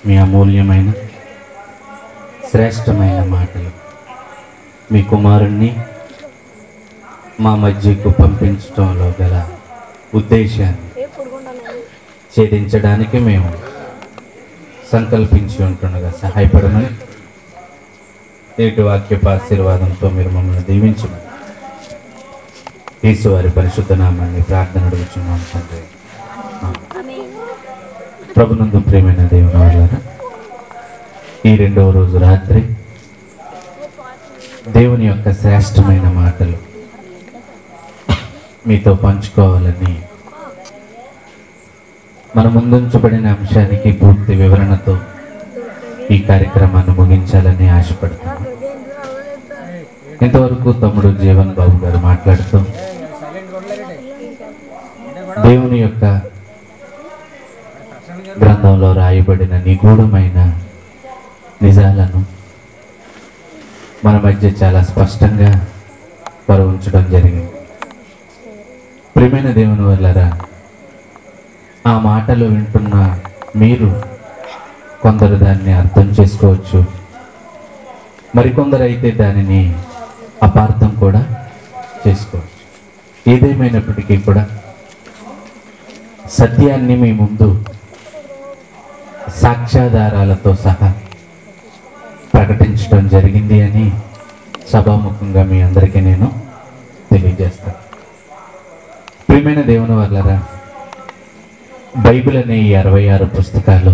మీ అమూల్యమైన శ్రేష్టమైన మాటలు మీ కుమారుణ్ణి మా మధ్యకు పంపించడంలో గల ఉద్దేశాన్ని ఛేదించడానికి మేము సంకల్పించి ఉంటుండగా సహాయపడమని నేటి వాక్యపు ఆశీర్వాదంతో మీరు మమ్మల్ని దీవించమని యేసు వారి పరిశుద్ధ నామాన్ని ప్రార్థన అడుగుచున్నాం తండ్రి. ప్రభునందు ప్రియమైన దేవుని వాళ్ళారా, ఈ రెండవ రోజు రాత్రి దేవుని యొక్క శ్రేష్టమైన మాటలు మీతో పంచుకోవాలని మన ముందుంచబడిన అంశానికి పూర్తి వివరణతో ఈ కార్యక్రమాన్ని ముగించాలని ఆశపడుతున్నాను. ఇంతవరకు తమ్ముడు జీవన్ బాబు గారు మాట్లాడుతూ దేవుని యొక్క గ్రంథంలో రాయబడిన నిగూఢమైన నిజాలను మన మధ్య చాలా స్పష్టంగా వారు ఉంచడం జరిగింది. ప్రియమైన దేవుని వల్లరా, ఆ మాటలు వింటున్న మీరు కొందరు దాన్ని అర్థం చేసుకోవచ్చు, మరికొందరు అయితే దానిని అపార్థం కూడా చేసుకోవచ్చు. ఏదేమైనప్పటికీ కూడా సత్యాన్ని మీ ముందు సాక్ష్యాధారాలతో సహా ప్రకటించడం జరిగింది అని సభాముఖంగా మీ అందరికీ నేను తెలియజేస్తాను. ప్రియమైన దేవుని వల్లరా, బైబిల్ అనే ఈ 66 పుస్తకాలు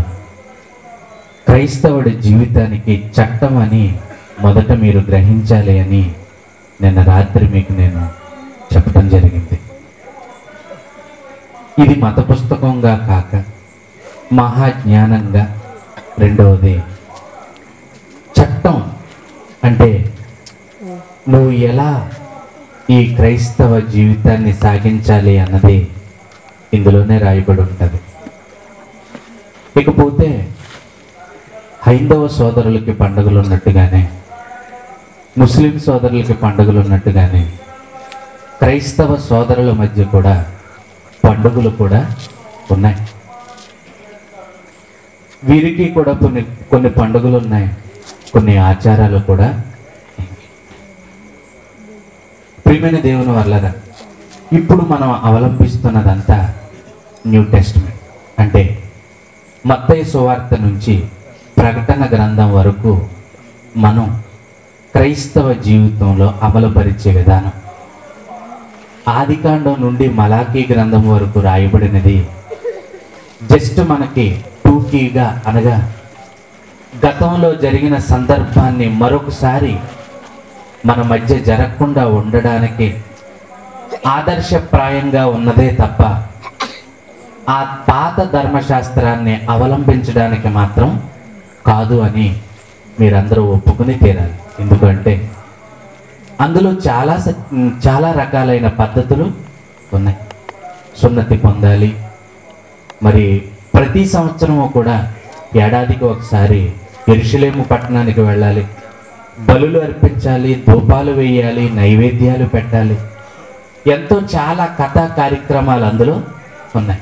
క్రైస్తవుడి జీవితానికి చట్టం అని మొదట మీరు గ్రహించాలి అని నిన్న రాత్రి మీకు నేను చెప్పడం జరిగింది. ఇది మత పుస్తకంగా కాక మహాజ్ఞానంగా, రెండవది చట్టం అంటే నువ్వు ఎలా ఈ క్రైస్తవ జీవితాన్ని సాగించాలి అన్నది ఇందులోనే రాయబడి ఉంటుంది. ఇకపోతే హైందవ సోదరులకి పండుగలు ఉన్నట్టుగానే, ముస్లిం సోదరులకి పండుగలు ఉన్నట్టుగానే క్రైస్తవ సోదరుల మధ్య కూడా పండుగలు కూడా ఉన్నాయి. వీరికి కూడా కొన్ని పండుగలు ఉన్నాయి, కొన్ని ఆచారాలు కూడా. ప్రియమైన దేవుని వల్లరా, ఇప్పుడు మనం అవలంబిస్తున్నదంతా న్యూ టెస్టమెంట్ అంటే మత్తయి సువార్త నుంచి ప్రకటన గ్రంథం వరకు మనం క్రైస్తవ జీవితంలో అమలుపరిచే విధానం. ఆదికాండం నుండి మలాకీ గ్రంథం వరకు రాయబడినది జస్ట్ మనకి టూకీగా, అనగా గతంలో జరిగిన సందర్భాన్ని మరొకసారి మన మధ్య జరగకుండా ఉండడానికి ఆదర్శప్రాయంగా ఉన్నదే తప్ప ఆ పాత ధర్మశాస్త్రాన్ని అవలంబించడానికి మాత్రం కాదు అని మీరందరూ ఒప్పుకుని తీరాలి. ఎందుకంటే అందులో చాలా రకాలైన పద్ధతులు ఉన్నాయి. సున్నతి పొందాలి, మరి ప్రతి సంవత్సరము కూడా ఏడాదికి ఒకసారి యెరూషలేము పట్టణానికి వెళ్ళాలి, బలులు అర్పించాలి, ధూపాలు వేయాలి, నైవేద్యాలు పెట్టాలి, ఎంతో చాలా కథా కార్యక్రమాలు అందులో ఉన్నాయి.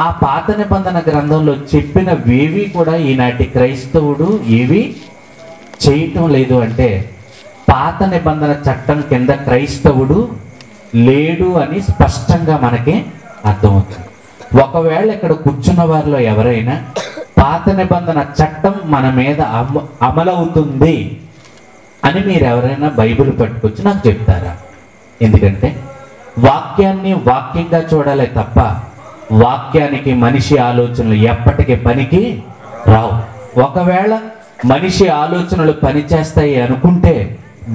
ఆ పాత నిబంధన గ్రంథంలో చెప్పినవేవి కూడా ఈనాటి క్రైస్తవుడు ఏవి చేయటం లేదు. అంటే పాత నిబంధన చట్టం కింద క్రైస్తవుడు లేడు అని స్పష్టంగా మనకి అర్థమవుతుంది. ఒకవేళ ఇక్కడ కూర్చున్న వారిలో ఎవరైనా పాత నిబంధన చట్టం మన మీద అమలవుతుంది అని మీరు ఎవరైనా బైబిల్ పట్టుకొచ్చి నాకు చెప్తారా? ఎందుకంటే వాక్యాన్ని వాక్యంగా చూడాలి తప్ప వాక్యానికి మనిషి ఆలోచనలు ఎప్పటికీ పనికి రావు. ఒకవేళ మనిషి ఆలోచనలు పనిచేస్తాయి అనుకుంటే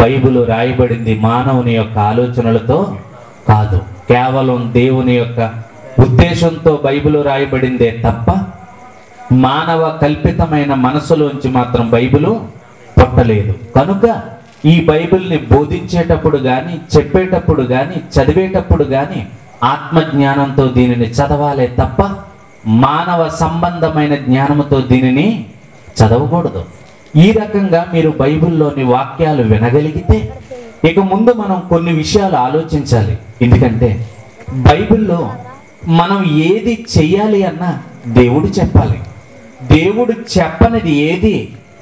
బైబిల్ రాయబడింది మానవుని యొక్క ఆలోచనలతో కాదు, కేవలం దేవుని యొక్క ఉద్దేశంతో బైబిల్ రాయబడిందే తప్ప మానవ కల్పితమైన మనసులోంచి మాత్రం బైబిల్ పుట్టలేదు. కనుక ఈ బైబిల్ని బోధించేటప్పుడు కానీ, చెప్పేటప్పుడు కానీ, చదివేటప్పుడు కానీ ఆత్మజ్ఞానంతో దీనిని చదవాలే తప్ప మానవ సంబంధమైన జ్ఞానంతో దీనిని చదవకూడదు. ఈ రకంగా మీరు బైబిల్లోని వాక్యాలు వినగలిగితే ఇక ముందు మనం కొన్ని విషయాలు ఆలోచించాలి. ఎందుకంటే బైబిల్లో మనం ఏది చెయ్యాలి అన్నా దేవుడు చెప్పాలి. దేవుడు చెప్పనిది ఏది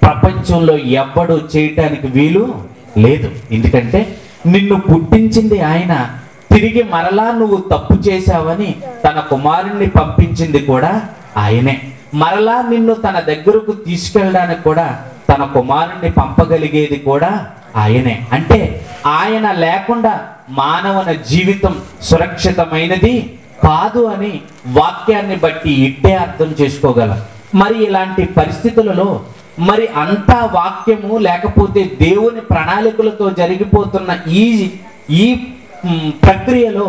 ప్రపంచంలో ఎవ్వడు చేయటానికి వీలు లేదు. ఎందుకంటే నిన్ను పుట్టించింది ఆయన, తిరిగి మరలా నువ్వు తప్పు చేశావని తన కుమారుణ్ణి పంపించింది కూడా ఆయనే, మరలా నిన్ను తన దగ్గరకు తీసుకెళ్ళడానికి కూడా తన కుమారుణ్ణి పంపగలిగేది కూడా ఆయనే. అంటే ఆయన లేకుండా మానవుని జీవితం సురక్షితమైనది కాదు అని వాక్యాన్ని బట్టి ఇట్టే అర్థం చేసుకోగలం. మరి ఇలాంటి పరిస్థితులలో మరి అంతా వాక్యము లేకపోతే దేవుని ప్రణాళికలతో జరిగిపోతున్న ఈ ప్రక్రియలో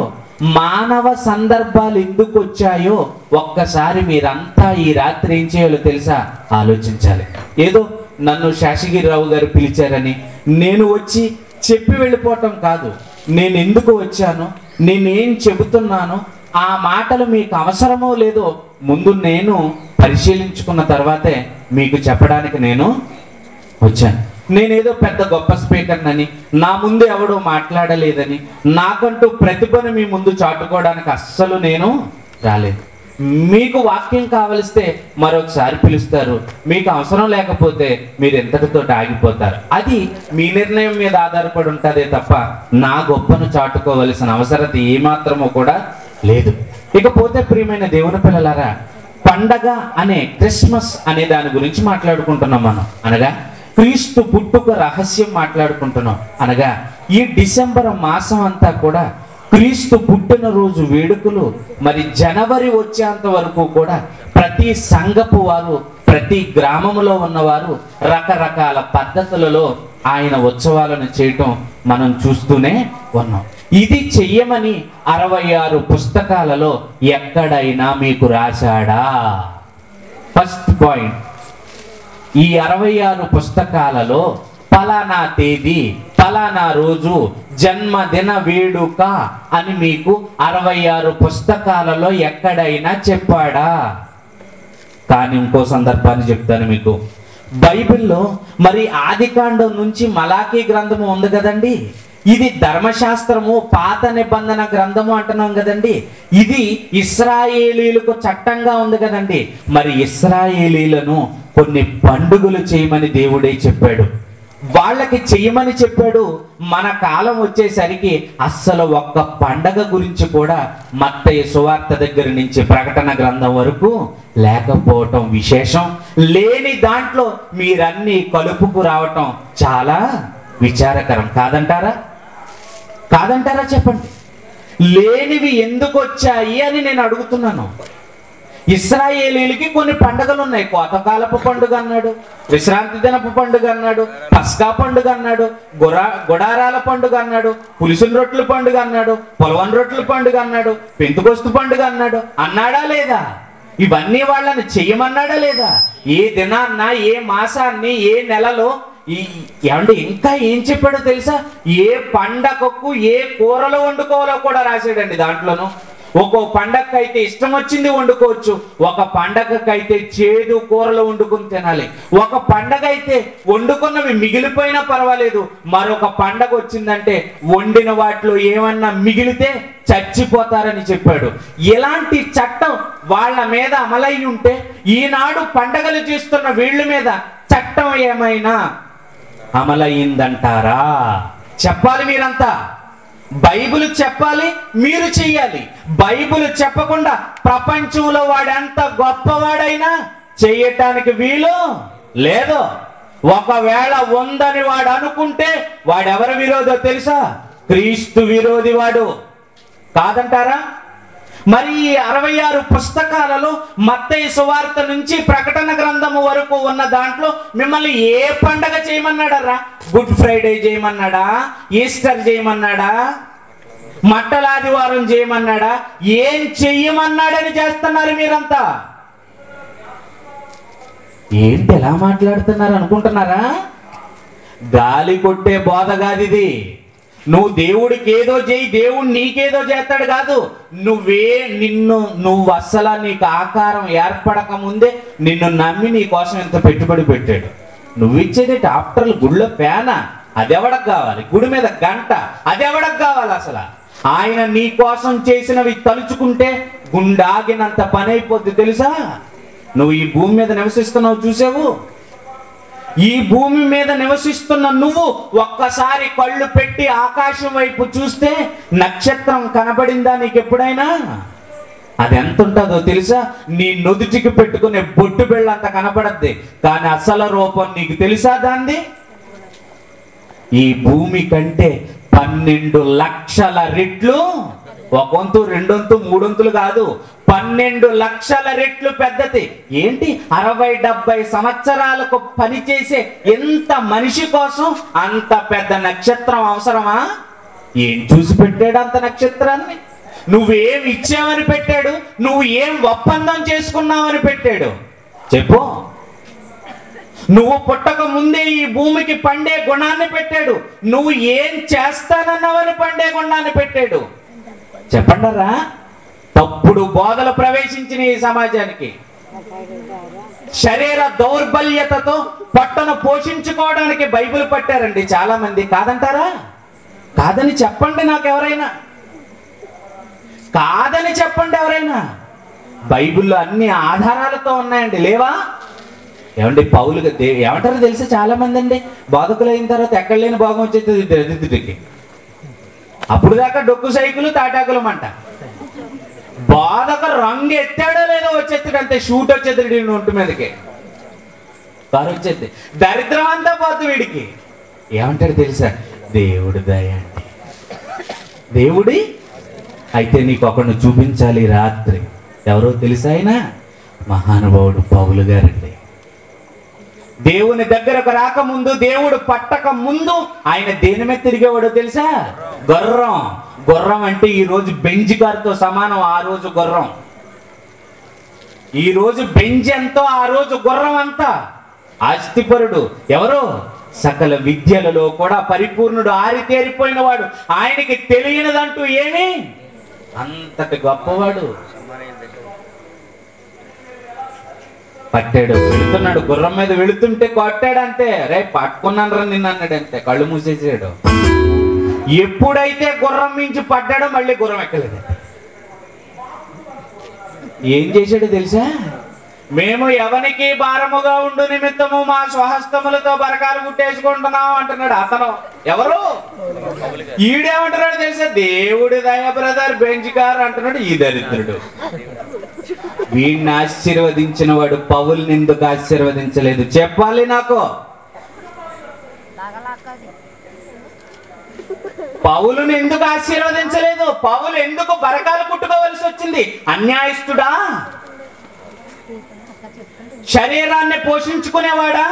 మానవ సందర్భాలు ఎందుకు వచ్చాయో ఒక్కసారి మీరంతా ఈ రాత్రి ఏం చేయాలో తెలుసా? ఆలోచించాలి. ఏదో నన్ను శేషగిరిరావు గారు పిలిచారని నేను వచ్చి చెప్పి వెళ్ళిపోవటం కాదు. నేను ఎందుకు వచ్చాను, నేనేం చెబుతున్నాను, ఆ మాటలు మీకు అవసరమో లేదో ముందు నేను పరిశీలించుకున్న తర్వాతే మీకు చెప్పడానికి నేను వచ్చాను. నేనేదో పెద్ద గొప్ప స్పీకర్నని, నా ముందు ఎవడో మాట్లాడలేదని, నాకంటూ ప్రతిభను మీ ముందు చాటుకోవడానికి అస్సలు నేను రాలేదు. మీకు వాక్యం కావలిస్తే మరొకసారి పిలుస్తారు, మీకు అవసరం లేకపోతే మీరు ఎంతటితో ఆగిపోతారు. అది మీ నిర్ణయం మీద ఆధారపడి ఉంటుందే తప్ప నా గొప్పను చాటుకోవలసిన అవసరత ఏమాత్రమో కూడా లేదు. ఇకపోతే ప్రియమైన దేవుని పిల్లలారా, పండగ అనే క్రిస్మస్ అనే దాని గురించి మాట్లాడుకుంటున్నాం మనం. అనగా క్రీస్తు పుట్టుక రహస్యం మాట్లాడుకుంటున్నాం. అనగా ఈ డిసెంబర్ మాసం అంతా కూడా క్రీస్తు పుట్టినరోజు వేడుకలు. మరి జనవరి వచ్చేంత వరకు కూడా ప్రతి సంఘపు వారు, ప్రతి గ్రామంలో ఉన్నవారు రకరకాల పద్ధతులలో ఆయన ఉత్సవాలను చేయటం మనం చూస్తూనే ఉన్నాం. ఇది చెయ్యమని 66 పుస్తకాలలో ఎక్కడైనా మీకు రాశాడా? ఫస్ట్ పాయింట్, ఈ 66 పుస్తకాలలో ఫలానా తేదీ ఫలానా రోజు జన్మదిన వేడుక అని మీకు 66 పుస్తకాలలో ఎక్కడైనా చెప్పాడా? కానీ ఇంకో సందర్భాన్ని చెప్తాను మీకు. బైబిల్లో మరి ఆదికాండం నుంచి మలాకీ గ్రంథము ఉంది కదండి. ఇది ధర్మశాస్త్రము, పాత నిబంధన గ్రంథము అంటున్నాం కదండి. ఇది ఇశ్రాయేలీలకు చట్టంగా ఉంది కదండి. మరి ఇశ్రాయేలీలను కొన్ని పండుగలు చేయమని దేవుడే చెప్పాడు, వాళ్ళకి చెయ్యమని చెప్పాడు. మన కాలం వచ్చేసరికి అస్సలు ఒక్క పండగ గురించి కూడా మత్తయి సువార్త దగ్గర నుంచి ప్రకటన గ్రంథం వరకు లేకపోవటం విశేషం. లేని దాంట్లో మీరన్నీ కలుపుకు రావటం చాలా విచారకరం. కాదంటారా? కాదంటారా? చెప్పండి. లేనివి ఎందుకు వచ్చాయి అని నేను అడుగుతున్నాను. ఇశ్రాయేలీలకి కొన్ని పండుగలు ఉన్నాయి. కోతకాలపు పండుగ అన్నాడు, విశ్రాంతి దినపు పండుగ అన్నాడు, పస్కా పండుగ అన్నాడు, గుడారాల పండుగ అన్నాడు, పులిసిన రొట్టెల పండుగ అన్నాడు, పొలవన్ రొట్టెల పండుగ అన్నాడు, పెంతుకొస్తు పండుగ అన్నాడు. అన్నాడా లేదా? ఇవన్నీ వాళ్ళని చెయ్యమన్నాడా లేదా? ఏ దినాన్న, ఏ మాసాన్ని, ఏ నెలలో, ఏమంటే ఇంకా ఏం చెప్పాడో తెలుసా? ఏ పండగకు ఏ కూరలు వండుకోవాలో కూడా రాశాడండి దాంట్లోనూ. ఒక్కో పండగకైతే ఇష్టం వచ్చింది వండుకోవచ్చు, ఒక పండగకైతే చేదు కూరలు వండుకుని తినాలి. ఒక పండగ అయితే వండుకున్నవి మిగిలిపోయినా పర్వాలేదు, మరొక పండగ వచ్చిందంటే వండిన వాటిలో ఏమన్నా మిగిలితే చచ్చిపోతారని చెప్పాడు. ఎలాంటి చట్టం వాళ్ళ మీద అమలై ఉంటే ఈనాడు పండగలు చేస్తున్న వీళ్ళ మీద చట్టం ఏమైనా అమలయ్యిందంటారా? చెప్పాలి మీరంతా. బైబిల్ చెప్పాలి, మీరు చెయ్యాలి. బైబిల్ చెప్పకుండా ప్రపంచంలో వాడెంత గొప్పవాడైనా చేయటానికి వీలు లేదు. ఒకవేళ ఉందని వాడు అనుకుంటే వాడెవరి విరోధో తెలుసా? క్రీస్తు విరోధి వాడు. కాదంటారా? మరి ఈ 66 పుస్తకాలలో మత్తయి సువార్త నుంచి ప్రకటన గ్రంథము వరకు ఉన్న దాంట్లో మిమ్మల్ని ఏ పండగ చేయమన్నాడరా? గుడ్ ఫ్రైడే చేయమన్నాడా? ఈస్టర్ చేయమన్నాడా? మట్టలాదివారం చేయమన్నాడా? ఏం చెయ్యమన్నాడని చేస్తున్నారు మీరంతా? ఏంటి ఎలా మాట్లాడుతున్నారు అనుకుంటున్నారా? గాలి కొట్టే బోధ కాదు ఇది. నువ్వు దేవుడికి ఏదో చేయి, దేవుడు నీకేదో చేస్తాడు కాదు. నువ్వు అస్సలా నీకు ఆకారం ఏర్పడక ముందే నిన్ను నమ్మి నీ కోసం ఎంత పెట్టుబడి పెట్టాడు. నువ్వు ఇచ్చేది డాక్టర్లు గుళ్ళో ఫ్యానా? అదెవడకు కావాలి? గుడి మీద గంట అదెవడకు కావాలి? అసలు ఆయన నీ కోసం చేసినవి తలుచుకుంటే గుండాగినంత పని అయిపోద్ది తెలుసా? నువ్వు ఈ భూమి మీద నివసిస్తున్నావు చూసావు. ఈ భూమి మీద నివసిస్తున్న నువ్వు ఒక్కసారి కళ్ళు పెట్టి ఆకాశం వైపు చూస్తే నక్షత్రం కనబడిందా నీకు ఎప్పుడైనా? అది ఎంత ఉంటుందో తెలుసా? నీ నుదుటికి పెట్టుకునే బొట్టు బిళ్ళంత కనపడద్ది, కానీ అసలు రూపం నీకు తెలుసా దాన్ని? ఈ భూమి కంటే 12 లక్షల రెట్లు, ఒకంతు రెండొంతు మూడొంతులు కాదు, 12 లక్షల రెట్లు పెద్దది. ఏంటి 60-70 సంవత్సరాలకు పనిచేసే ఎంత మనిషి కోసం అంత పెద్ద నక్షత్రం అవసరమా? ఏం చూసి పెట్టాడు అంత నక్షత్రాన్ని? నువ్వేం ఇచ్చావని పెట్టాడు? నువ్వు ఏం ఒప్పందం చేసుకున్నావని పెట్టాడు? చెప్పు. నువ్వు పుట్టక ముందే ఈ భూమికి పండే గుణాన్ని పెట్టాడు. నువ్వు ఏం చేస్తానన్నావని పండే గుణాన్ని పెట్టాడు. చెప్పండరా, తప్పుడు బోధలు ప్రవేశించిన ఈ సమాజానికి, శరీర దౌర్బల్యతతో పొట్టను పోషించుకోవడానికి బైబిల్ పట్టారండి చాలా మంది. కాదంటారా? కాదని చెప్పండి నాకు ఎవరైనా. కాదని చెప్పండి ఎవరైనా. బైబిల్లో అన్ని ఆధారాలతో ఉన్నాయండి, లేవా? ఏమండి పౌలుగా ఏమంటారో తెలిసి చాలా మంది అండి, బోధకులు అయిన తర్వాత ఎక్కడ లేని భోగం వచ్చేది దరిద్రుడికి. అప్పుడు దాకా డొక్కు సైకిల్ తాటాకులు మంట. బోధక రంగు ఎత్తాడో లేదో వచ్చేది అంతే, షూట్ వచ్చేది ఒంటి మీదకి, కారు వచ్చేది, దరిద్రం అంతా పోద్దు వీడికి. ఏమంటాడు తెలుసా? దేవుడి దయ అండి. దేవుడి అయితే నీకు ఒకరిని చూపించాలి రాత్రి. ఎవరో తెలుసా? ఆయన మహానుభావుడు పౌలు గారండి. దేవుని దగ్గరకు రాకముందు, దేవుడు పట్టక ముందు ఆయన దేని మీద తిరిగేవాడో తెలుసా? గుర్రం. గుర్రం అంటే ఈ రోజు బెంజ్ కారుతో సమానం. ఆ రోజు గుర్రం, ఈ రోజు బెంజ్ ఎంతో ఆ రోజు గుర్రం అంతా. ఆస్తిపరుడు ఎవరు? సకల విద్యలలో కూడా పరిపూర్ణుడు, ఆరితేరిపోయిన వాడు, ఆయనకి తెలియనిదంటూ ఏమి, అంతటి గొప్పవాడు. పట్టాడు, వెళుతున్నాడు, గుర్రం మీద వెళుతుంటే కొట్టాడు అంతే. రే పట్టుకున్నాను రా నిన్ను అన్నాడు అంతే, కళ్ళు మూసేసాడు. ఎప్పుడైతే గుర్రం మించి పడ్డాడో మళ్ళీ గుర్రం ఎక్కలేదు. ఏం చేశాడో తెలుసా? మేము ఎవరికి భారముగా ఉండు నిమిత్తము మా స్వహస్తములతో బరకాలు కుట్టేసుకుంటున్నాం అంటున్నాడు అతను. ఎవరు? ఈడేమంటున్నాడు తెలుసా? దేవుడి దయ బ్రదర్, బెంచ్ కార్ అంటున్నాడు ఈ దరిద్రుడు. వీడిని ఆశీర్వదించిన వాడు పౌలుని ఎందుకు ఆశీర్వదించలేదు చెప్పాలి నాకు. పౌలుని ఎందుకు ఆశీర్వదించలేదు? పౌలు ఎందుకు బరకాలు కుట్టుకోవలసి వచ్చింది? అన్యాయస్తుడా? శరీరాన్ని పోషించుకునేవాడా?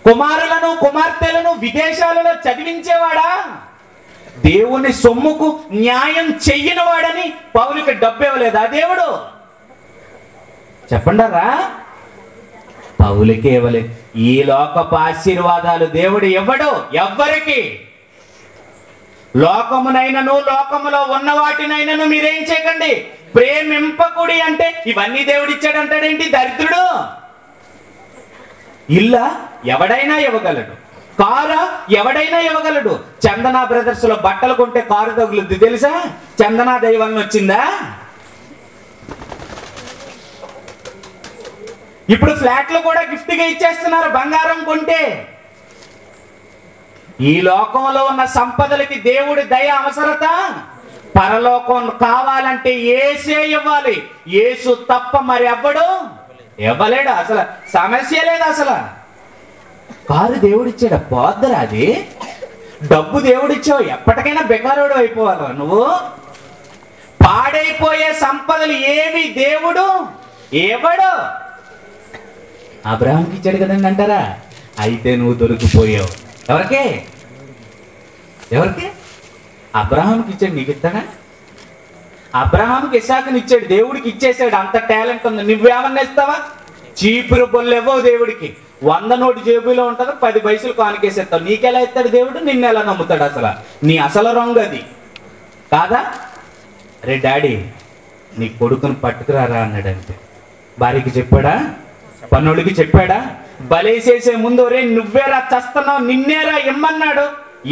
కుమారులను కుమార్తెలను విదేశాలలో చదివించేవాడా? దేవుని సొమ్ముకు న్యాయం చెయ్యని వాడని పౌలుకి డబ్బు ఇవ్వలేదా దేవుడు? చెప్పండారా? పౌలుకి ఇవ్వలేదు. ఈ లోకపు ఆశీర్వాదాలు దేవుడు ఇవ్వడు ఎవ్వరికి. లోకమునైనను లోకములో ఉన్న వాటినైనను మీరేం చేయకండి, ప్రేమింపకుడి అంటే ఇవన్నీ దేవుడు ఇచ్చాడు అంటాడేంటి దరిద్రుడు? ఇల్లా ఎవడైనా ఇవ్వగలడు, కారా ఎవడైనా ఇవ్వగలడు. చందనా బ్రదర్స్ లో బట్టలు కొంటే కారు తగులుద్ది తెలుసా? చందనా దైవం వచ్చిందా? ఇప్పుడు ఫ్లాట్లు కూడా గిఫ్ట్ గా ఇచ్చేస్తున్నారు బంగారం కొంటే. ఈ లోకంలో ఉన్న సంపదలకి దేవుడి దయ అవసరత. పరలోకం కావాలంటే యేసే ఇవ్వాలి. యేసు తప్ప మరి ఎవ్వడు ఇవ్వలేడు. అసలు సమస్య లేదు. అసలు కారు దేవుడిచ్చాడు, పోద్దరా అది. డబ్బు దేవుడిచ్చావు, ఎప్పటికైనా బెకారోడు అయిపోవాలా నువ్వు. పాడైపోయే సంపదలు ఏవి దేవుడు ఇవ్వడు. అబ్రహాంకి ఇచ్చాడు కదండి అంటారా? అయితే నువ్వు దొరికిపోయావు. ఎవరికి? ఎవరికి? అబ్రహాంకి ఇచ్చాడు, నీకు ఇస్తాడా? అబ్రహాంకి ఇస్సాకుని ఇచ్చాడు, దేవుడికి ఇచ్చేసాడు. అంత టాలెంట్ ఉంది. నువ్వేమన్నా ఇస్తావా? చీపురు బొల్లు ఇవ్వవు దేవుడికి. 100 నోటు జేబులో ఉంటుంది, 10 పైసలు కానుకేసేస్తావు. నీకెలా ఇస్తాడు దేవుడు? నిన్ను ఎలా నమ్ముతాడు? అసలు నీ అసలు రంగు అది కాదా? రే డాడీ నీ కొడుకుని పట్టుకురారా అన్నాడు అంతే. భార్యకి చెప్పాడా? పన్నుడికి చెప్పాడా? బలేసేసే ముందు రే నువ్వేరా చస్తున్నావు, నిన్నేరా ఇమ్మన్నాడు,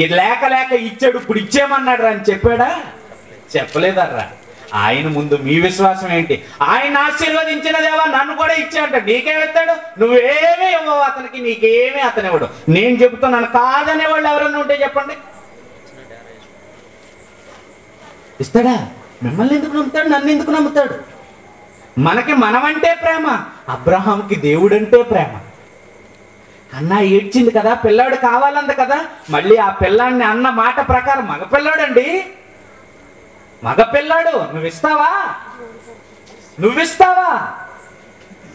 ఇది లేక లేక ఇచ్చాడు, ఇప్పుడు ఇచ్చేయమన్నాడు రా అని చెప్పాడా? చెప్పలేదర్రా. ఆయన ముందు మీ విశ్వాసం ఏంటి? ఆయన ఆశీర్వదించిన దేవా నన్ను కూడా ఇచ్చాడంట, నీకేమిస్తాడు? నువ్వేమీ ఇవ్వవు అతనికి, నీకేమీ అతను ఇవ్వడు. నేను చెబుతున్నాను, కాదనే వాళ్ళు ఎవరన్నా ఉంటే చెప్పండి. ఇస్తాడా? మిమ్మల్ని ఎందుకు నమ్ముతాడు? నన్ను ఎందుకు నమ్ముతాడు? మనకి మనమంటే ప్రేమ, అబ్రహాంకి దేవుడంటే ప్రేమ. అన్న ఏడ్చింది కదా, పిల్లాడు కావాలంది కదా, మళ్ళీ ఆ పిల్లాడిని అన్న మాట ప్రకారం మగపిల్లాడండి, మగపిల్లాడు. నువ్విస్తావా? నువ్విస్తావా?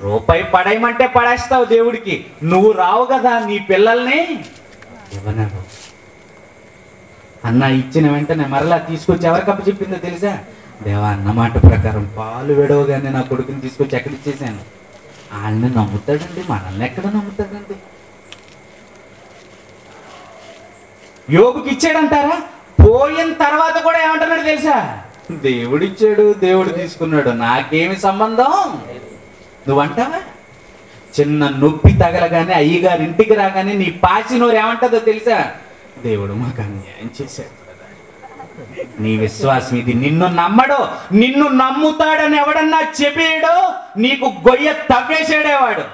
రూపాయి పడేయమంటే పడేస్తావు దేవుడికి, నువ్వు రావు కదా నీ పిల్లల్ని ఇవ్వనరు. అన్న ఇచ్చిన వెంటనే మరలా తీసుకొచ్చి ఎవరికి అప్పచెప్పిందో తెలుసా? దేవా అన్న మాట ప్రకారం పాలు విడవగానే నా కొడుకుని తీసుకొచ్చి ఎక్కడ ఇచ్చేసాను. వాళ్ళని నమ్ముతాడండి, మనల్ని ఎక్కడ నమ్ముతాడండి? యోబుకి ఇచ్చాడంటారా? పోయిన తర్వాత కూడా ఏమంటున్నాడు తెలుసా? దేవుడిచ్చాడు, దేవుడు తీసుకున్నాడు, నాకేమి సంబంధం నువ్వంటావా? చిన్న నొప్పి తగలగానే అయ్యగారి ఇంటికి రాగానే నీ పాచినోరు ఏమంటుందో తెలుసా? దేవుడు మాకు అన్యాయం చేశాడు. నీ విశ్వాసం ఇది. నిన్ను నమ్మడు, నిన్ను నమ్ముతాడని ఎవడన్నా చెప్పాడో నీకు గొయ్య తవ్వేసాడేవాడు.